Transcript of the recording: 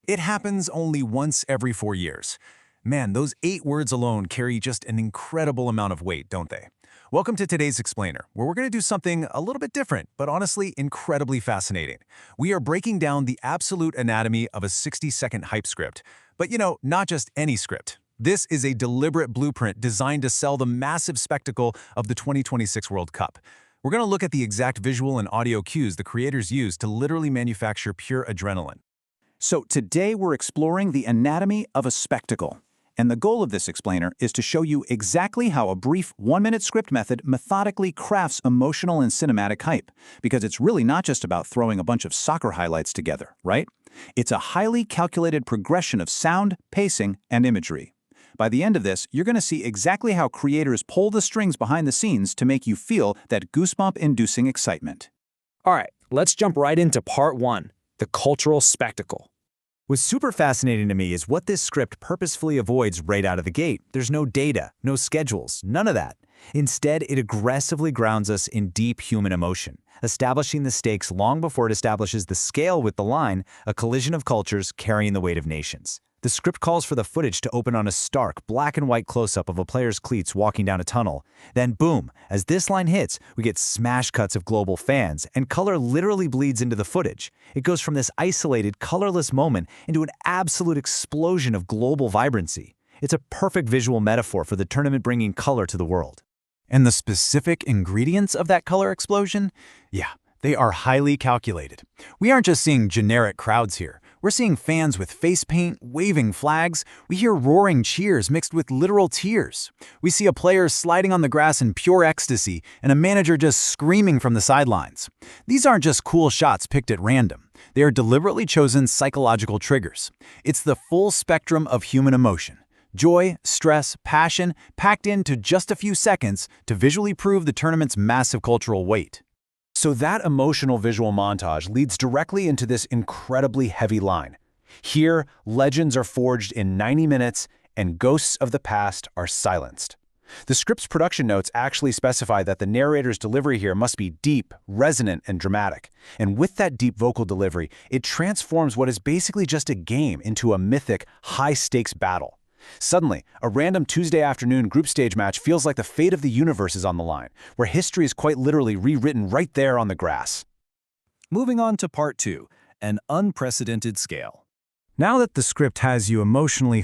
It happens only once every 4 years. Man, those 8 words alone carry just an incredible amount of weight, don't they? Welcome to today's Explainer, where we're going to do something a little bit different, but honestly incredibly fascinating. We are breaking down the absolute anatomy of a 60-second hype script. But not just any script. This is a deliberate blueprint designed to sell the massive spectacle of the 2026 World Cup. We're going to look at the exact visual and audio cues the creators use to literally manufacture pure adrenaline. So today we're exploring the anatomy of a spectacle. And the goal of this explainer is to show you exactly how a brief 1-minute script method methodically crafts emotional and cinematic hype. Because it's really not just about throwing a bunch of soccer highlights together, right? It's a highly calculated progression of sound, pacing, and imagery. By the end of this, you're going to see exactly how creators pull the strings behind the scenes to make you feel that goosebump-inducing excitement. All right, let's jump right into part one, the cultural spectacle. What's super fascinating to me is what this script purposefully avoids right out of the gate. There's no data, no schedules, none of that. Instead, it aggressively grounds us in deep human emotion, establishing the stakes long before it establishes the scale with the line, a collision of cultures carrying the weight of nations. The script calls for the footage to open on a stark, black and white close-up of a player's cleats walking down a tunnel. Then boom, as this line hits, we get smash cuts of global fans, and color literally bleeds into the footage. It goes from this isolated, colorless moment into an absolute explosion of global vibrancy. It's a perfect visual metaphor for the tournament bringing color to the world. And the specific ingredients of that color explosion? Yeah, they are highly calculated. We aren't just seeing generic crowds here. We're seeing fans with face paint, waving flags. We hear roaring cheers mixed with literal tears. We see a player sliding on the grass in pure ecstasy and a manager just screaming from the sidelines. These aren't just cool shots picked at random. They are deliberately chosen psychological triggers. It's the full spectrum of human emotion. Joy, stress, passion, packed into just a few seconds to visually prove the tournament's massive cultural weight. So that emotional visual montage leads directly into this incredibly heavy line. Here, legends are forged in 90 minutes and ghosts of the past are silenced. The script's production notes actually specify that the narrator's delivery here must be deep, resonant, and dramatic. And with that deep vocal delivery, it transforms what is basically just a game into a mythic, high-stakes battle. Suddenly, a random Tuesday afternoon group stage match feels like the fate of the universe is on the line, where history is quite literally rewritten right there on the grass. Moving on to part two, an unprecedented scale. Now that the script has you emotionally